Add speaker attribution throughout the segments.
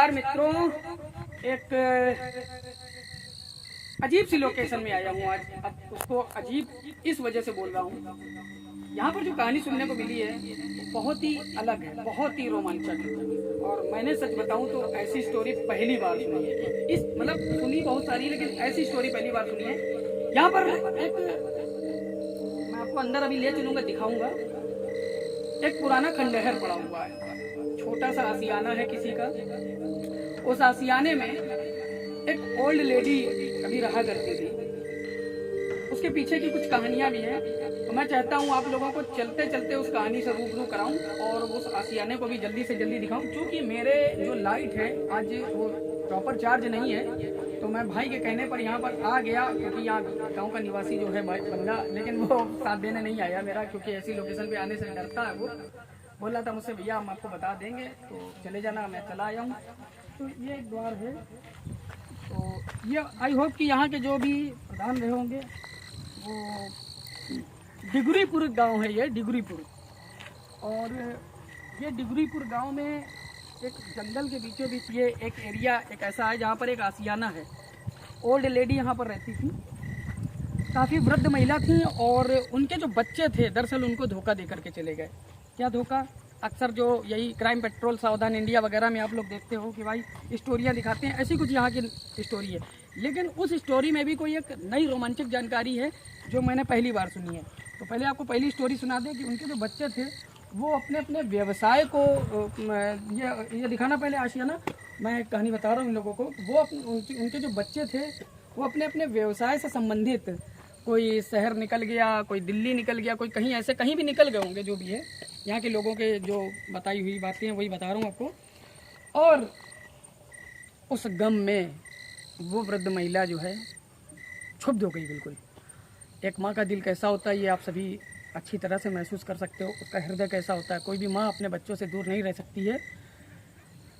Speaker 1: नमस्कार मित्रों, एक अजीब सी लोकेशन में आया हूँ आज। अब उसको अजीब इस वजह से बोल रहा हूँ, यहाँ पर जो कहानी सुनने को मिली है वो बहुत ही अलग है, बहुत ही रोमांचक है। और मैंने सच बताऊँ तो ऐसी स्टोरी पहली बार सुनी है। इस मतलब सुनी बहुत सारी, लेकिन ऐसी स्टोरी पहली बार सुनी है। यहाँ पर एक, मैं आपको अंदर अभी ले चलूँगा, दिखाऊंगा। एक पुराना खंडहर पड़ा हुआ है, छोटा सा आशियाना है किसी का। उस आशियाने में एक ओल्ड लेडी कभी रहा करती थी। उसके पीछे की कुछ कहानियां भी हैं, तो मैं चाहता हूं आप लोगों को चलते चलते उस कहानी से रूबरू कराऊं और उस आशियाने को भी जल्दी से जल्दी दिखाऊं। क्योंकि मेरे जो लाइट है आज वो प्रॉपर चार्ज नहीं है, तो मैं भाई के कहने पर यहाँ पर आ गया। क्योंकि यहाँ गाँव का निवासी जो है बंदा, लेकिन वो साथ देने नहीं आया मेरा, क्योंकि ऐसी लोकेशन पे आने से डरता है। वो बोला था मुझसे, भैया हम आपको बता देंगे तो चले जाना। मैं चला आया हूँ। तो ये एक द्वार है। तो ये आई होप कि यहाँ के जो भी प्रधान रहे होंगे वो डिगरीपुर गांव है, ये डिगरीपुर। और ये डिगरीपुर गांव में एक जंगल के बीचों बीच ये एक एरिया एक ऐसा है जहाँ पर एक आशियाना है। ओल्ड लेडी यहाँ पर रहती थी, काफ़ी वृद्ध महिला थी। और उनके जो बच्चे थे दरअसल उनको धोखा दे करके चले गए। क्या धोखा? अक्सर जो यही क्राइम पेट्रोल, सावधान इंडिया वगैरह में आप लोग देखते हो कि भाई स्टोरियाँ दिखाते हैं, ऐसी कुछ यहाँ की स्टोरी है। लेकिन उस स्टोरी में भी कोई एक नई रोमांचक जानकारी है जो मैंने पहली बार सुनी है। तो पहले आपको पहली स्टोरी सुना दें कि उनके जो बच्चे थे वो अपने अपने व्यवसाय को, ये दिखाना पहले आशियाना, मैं एक कहानी बता रहा हूँ इन लोगों को। वो उनके जो बच्चे थे वो अपने अपने व्यवसाय से संबंधित, कोई शहर निकल गया, कोई दिल्ली निकल गया, कोई कहीं ऐसे कहीं भी निकल गए होंगे। जो भी है यहाँ के लोगों के जो बताई हुई बातें हैं वही बता रहा हूँ आपको। और उस गम में वो वृद्ध महिला जो है क्षुब्ध हो गई बिल्कुल। एक माँ का दिल कैसा होता है ये आप सभी अच्छी तरह से महसूस कर सकते हो। उसका हृदय कैसा होता है। कोई भी माँ अपने बच्चों से दूर नहीं रह सकती है,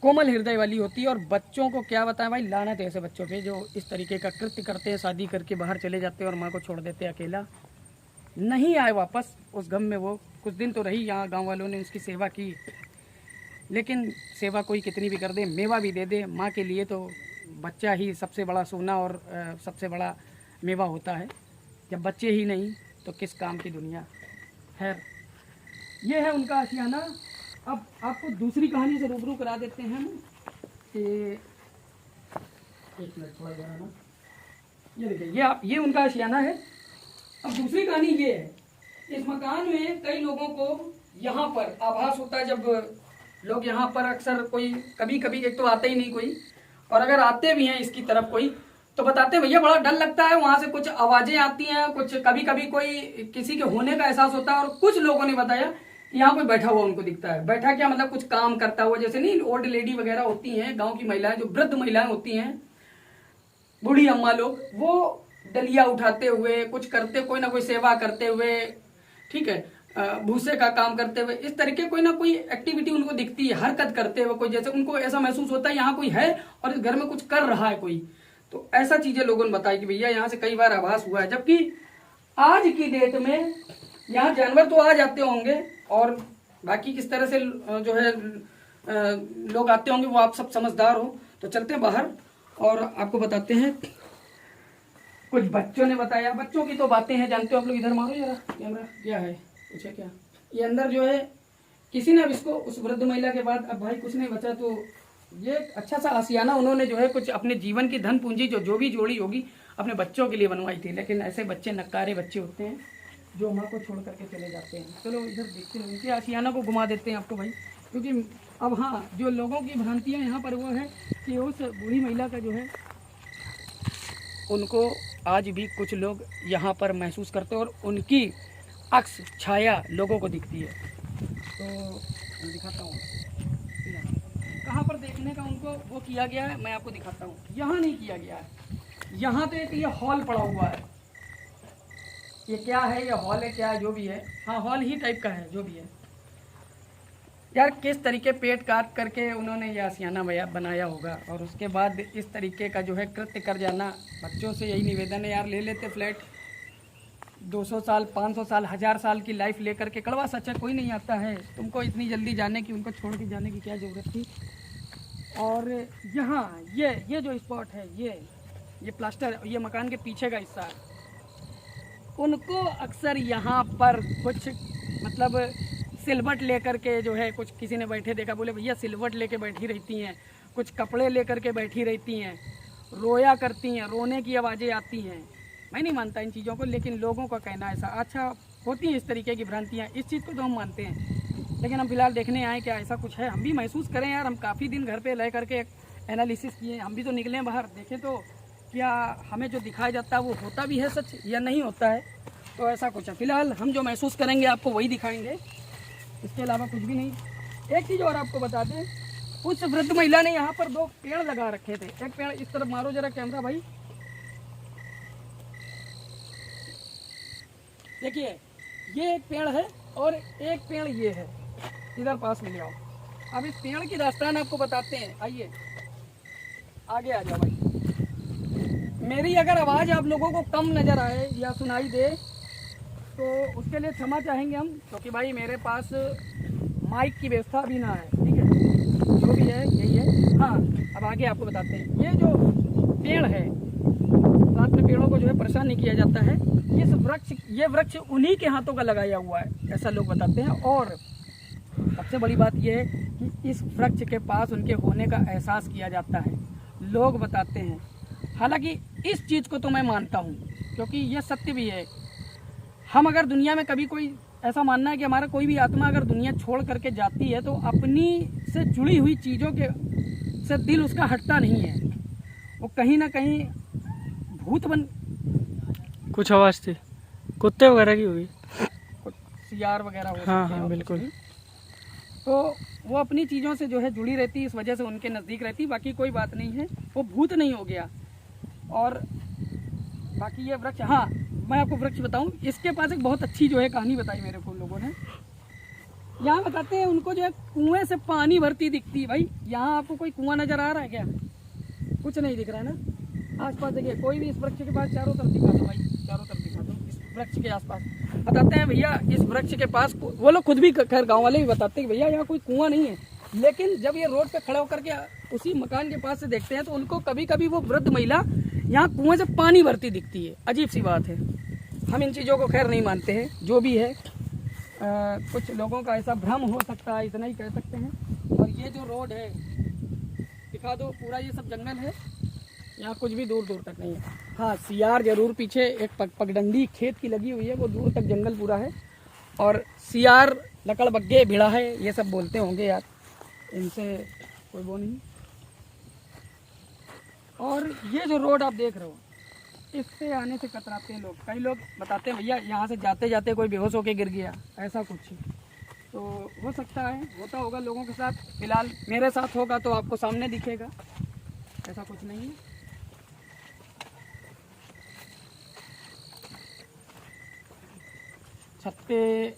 Speaker 1: कोमल हृदय वाली होती है। और बच्चों को क्या बताएं भाई, लानत है ऐसे बच्चों पे जो इस तरीके का कृत्य करते हैं, शादी करके बाहर चले जाते हैं और माँ को छोड़ देते हैं अकेला। नहीं आए वापस। उस गम में वो कुछ दिन तो रही, यहाँ गांव वालों ने उसकी सेवा की। लेकिन सेवा कोई कितनी भी कर दे, मेवा भी दे दे, माँ के लिए तो बच्चा ही सबसे बड़ा सोना और सबसे बड़ा मेवा होता है। जब बच्चे ही नहीं तो किस काम की दुनिया। खैर, ये है उनका आशियाना। अब आपको दूसरी कहानी से रूबरू करा देते हैं कि एक मिनट थोड़ा जरा ना, ये देखिए, ये उनका आशियाना है। अब दूसरी कहानी ये है, इस मकान में कई लोगों को यहाँ पर आभास होता है। जब लोग यहाँ पर अक्सर कोई कभी कभी, एक तो आते ही नहीं कोई, और अगर आते भी हैं इसकी तरफ कोई तो बताते हैं भैया बड़ा डर लगता है, वहां से कुछ आवाजें आती हैं, कुछ कभी कभी कोई किसी के होने का एहसास होता है। और कुछ लोगों ने बताया यहाँ कोई बैठा हुआ उनको दिखता है। बैठा क्या मतलब, कुछ काम करता हुआ, जैसे नहीं ओल्ड लेडी वगैरह होती हैं, गांव की महिलाएं, जो वृद्ध महिलाएं होती हैं, बूढ़ी अम्मा लोग, वो डलिया उठाते हुए कुछ करते, कोई ना कोई सेवा करते हुए, ठीक है, भूसे का काम करते हुए, इस तरीके कोई ना कोई एक्टिविटी उनको दिखती है, हरकत करते हुए कोई, जैसे उनको ऐसा महसूस होता है यहाँ कोई है और इस घर में कुछ कर रहा है कोई। तो ऐसा चीजें लोगों ने बताई कि भैया यहाँ से कई बार आभास हुआ है। जबकि आज की डेट में यहाँ जानवर तो आ जाते होंगे और बाकी किस तरह से जो है लोग आते होंगे वो आप सब समझदार हो। तो चलते हैं बाहर और आपको बताते हैं। कुछ बच्चों ने बताया, बच्चों की तो बातें हैं जानते हो आप लोग। इधर मारो जरा कैमरा, क्या है कुछ है क्या? ये अंदर जो है किसी ने अब इसको, उस वृद्ध महिला के बाद अब भाई कुछ नहीं बचा, तो ये अच्छा सा आशियाना उन्होंने जो है कुछ अपने जीवन की धन पूंजी जो भी जोड़ी होगी अपने बच्चों के लिए बनवाई थी। लेकिन ऐसे बच्चे नक्कारे बच्चे होते हैं जो माँ को छोड़ करके चले जाते हैं। चलो इधर देखते हैं, उनके आशियाना को घुमा देते हैं आपको भाई। क्योंकि अब हाँ, जो लोगों की भ्रांतियाँ यहाँ पर वो है कि उस बूढ़ी महिला का जो है, उनको आज भी कुछ लोग यहाँ पर महसूस करते हैं और उनकी अक्स छाया लोगों को दिखती है। तो मैं दिखाता हूँ कहाँ पर देखने का उनको वो किया गया है, मैं आपको दिखाता हूँ। यहाँ नहीं किया गया है, यहाँ तो एक ये हॉल पड़ा हुआ है। ये क्या है, ये हॉल है क्या है, जो भी है, हाँ हॉल ही टाइप का है जो भी है। यार किस तरीके पेट काट करके उन्होंने ये आशियाना बनाया होगा और उसके बाद इस तरीके का जो है कृत्य कर जाना। बच्चों से यही निवेदन है यार, ले लेते फ्लैट, 200 साल 500 साल 1000 साल की लाइफ लेकर के। कड़वा सच है, कोई नहीं आता है। तुमको इतनी जल्दी जाने की, उनको छोड़ के जाने की क्या ज़रूरत थी? और यहाँ ये जो स्पॉट है, ये प्लास्टर, ये मकान के पीछे का हिस्सा है, उनको अक्सर यहाँ पर कुछ मतलब सिलवट लेकर के जो है, कुछ किसी ने बैठे देखा, बोले भैया सिलवट लेके बैठी रहती हैं, कुछ कपड़े लेकर के बैठी रहती हैं, रोया करती हैं, रोने की आवाज़ें आती हैं। मैं नहीं मानता इन चीज़ों को, लेकिन लोगों का कहना ऐसा। अच्छा, होती हैं इस तरीके की भ्रांतियाँ, इस चीज़ को तो हम मानते हैं, लेकिन हम फिलहाल देखने आए क्या ऐसा कुछ है, हम भी महसूस करें यार। हम काफ़ी दिन घर पे रह करके एनालिसिस किए, हम भी तो निकले बाहर, देखें तो क्या हमें जो दिखाया जाता है वो होता भी है सच या नहीं होता है। तो ऐसा कुछ है। फिलहाल हम जो महसूस करेंगे आपको वही दिखाएंगे, इसके अलावा कुछ भी नहीं। एक चीज़ और आपको बता दें, उस वृद्ध महिला ने यहाँ पर 2 पेड़ लगा रखे थे। एक पेड़ इस तरफ मारो जरा कैमरा भाई, देखिए ये एक पेड़ है और एक पेड़ ये है, इधर पास में ले आओ। अब इस पेड़ की दास्तान आपको बताते हैं, आइए आगे आ जाओ भाई। मेरी अगर आवाज़ आप लोगों को कम नज़र आए या सुनाई दे तो उसके लिए क्षमा चाहेंगे हम, क्योंकि भाई मेरे पास माइक की व्यवस्था भी ना है, ठीक है, जो भी है यही है। हाँ, अब आगे आपको बताते हैं। ये जो पेड़ है, रात में पेड़ों को जो है परेशान नहीं किया जाता है। ये वृक्ष उन्हीं के हाथों का लगाया हुआ है, ऐसा लोग बताते हैं। और सबसे बड़ी बात यह है कि इस वृक्ष के पास उनके होने का एहसास किया जाता है, लोग बताते हैं। हालांकि इस चीज़ को तो मैं मानता हूँ, क्योंकि यह सत्य भी है। हम अगर दुनिया में कभी कोई ऐसा मानना है कि हमारा कोई भी आत्मा अगर दुनिया छोड़ करके जाती है तो अपनी से जुड़ी हुई चीज़ों के से दिल उसका हटता नहीं है, वो कहीं ना कहीं भूत बन।
Speaker 2: कुछ आवाज़ थी, कुत्ते वगैरह की होगी,
Speaker 1: सियार वगैरह हो।
Speaker 2: हाँ बिल्कुल।
Speaker 1: तो वो अपनी चीज़ों से जो है जुड़ी रहती, इस वजह से उनके नज़दीक रहती, बाकी कोई बात नहीं है, वो भूत नहीं हो गया। और बाकी ये वृक्ष, हाँ मैं आपको वृक्ष बताऊं, इसके पास एक बहुत अच्छी जो है कहानी बताई मेरे को लोगों ने। यहाँ बताते हैं उनको जो है कुएं से पानी भरती दिखती है। भाई यहाँ आपको कोई कुआं नज़र आ रहा है क्या? कुछ नहीं दिख रहा है ना। आसपास देखिए, कोई भी इस वृक्ष के पास चारों तरफ दिखा दो भाई, चारों तरफ दिखा दो इस वृक्ष के आसपास। बताते हैं भैया इस वृक्ष के पास, वो लोग खुद भी, खैर गाँव वाले भी बताते हैं कि भैया यहाँ कोई कुआं नहीं है, लेकिन जब ये रोड पे खड़े होकर के उसी मकान के पास से देखते हैं तो उनको कभी कभी वो वृद्ध महिला यहाँ कुएं से पानी भरती दिखती है। अजीब सी बात है। हम इन चीज़ों को खैर नहीं मानते हैं, जो भी है कुछ लोगों का ऐसा भ्रम हो सकता है, इतना ही कह सकते हैं। और ये जो रोड है दिखा दो, पूरा ये सब जंगल है, यहाँ कुछ भी दूर दूर तक नहीं है। हाँ, सियार जरूर पीछे एक पगडंडी खेत की लगी हुई है, वो दूर तक जंगल पूरा है। और सियार, लकड़बग्गे, भिड़ा है, ये सब बोलते होंगे यार, इनसे कोई वो नहीं। और ये जो रोड आप देख रहे हो, इससे आने से कतराते हैं लोग। कई लोग बताते हैं भैया यहाँ से जाते जाते कोई बेहोश होके गिर गया, ऐसा कुछ। तो हो सकता है, होता होगा लोगों के साथ। फिलहाल मेरे साथ होगा तो आपको सामने दिखेगा, ऐसा कुछ नहीं है। छत पे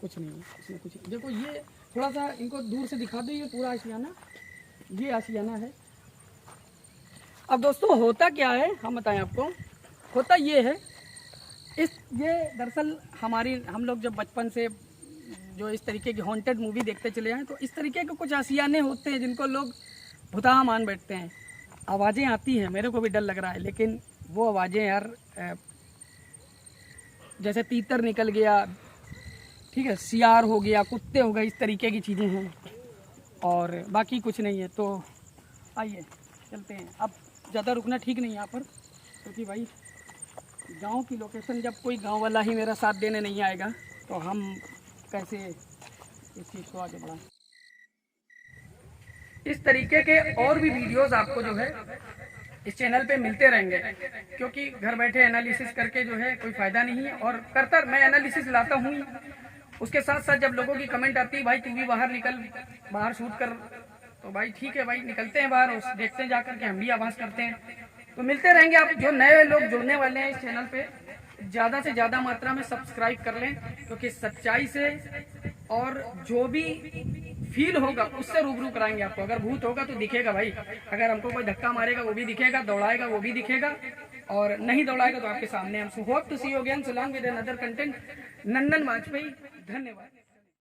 Speaker 1: कुछ नहीं है, इसमें कुछ। देखो ये थोड़ा सा इनको दूर से दिखा दो, ये पूरा आशियाना, ये आशियाना है। अब दोस्तों होता क्या है, हम बताएं आपको। होता ये है, ये दरअसल हम लोग जब बचपन से जो इस तरीके की हॉन्टेड मूवी देखते चले हैं, तो इस तरीके के कुछ आशियाने होते हैं जिनको लोग भुताहा मान बैठते हैं। आवाज़ें आती हैं, मेरे को भी डर लग रहा है, लेकिन वो आवाज़ें यार जैसे तीतर निकल गया, ठीक है, सियार हो गया, कुत्ते हो गए, इस तरीके की चीज़ें हैं, और बाकी कुछ नहीं है। तो आइए चलते हैं। अब ज़्यादा रुकना ठीक नहीं यहाँ पर, क्योंकि भाई गांव की लोकेशन, जब कोई गांव वाला ही मेरा साथ देने नहीं आएगा तो हम कैसे इस चीज़ को आगे बढ़ाएं। इस तरीके के और भी वीडियोस आपको जो है इस चैनल पे मिलते रहेंगे, क्योंकि घर बैठे एनालिसिस करके जो है कोई फ़ायदा नहीं है। और करता मैं एनालिसिस लाता हूँ, उसके साथ साथ जब लोगों की कमेंट आती है भाई तू भी बाहर निकल, बाहर शूट कर, तो भाई ठीक है भाई, निकलते हैं बाहर, उस देखते हैं जाकर के, हम भी आवाज़ करते हैं। तो मिलते रहेंगे। आप जो नए लोग जुड़ने वाले हैं इस चैनल पे, ज़्यादा से ज़्यादा मात्रा में सब्सक्राइब कर लें, क्योंकि सच्चाई से और जो भी फील होगा उससे रूबरू कराएंगे आपको। अगर भूत होगा तो दिखेगा भाई, अगर हमको कोई धक्का मारेगा वो भी दिखेगा, दौड़ाएगा वो भी दिखेगा, और नहीं दौड़ाएगा तो आपके सामने। हम hope to see you again, so long with another content. Nandan Vajpayee, धन्यवाद।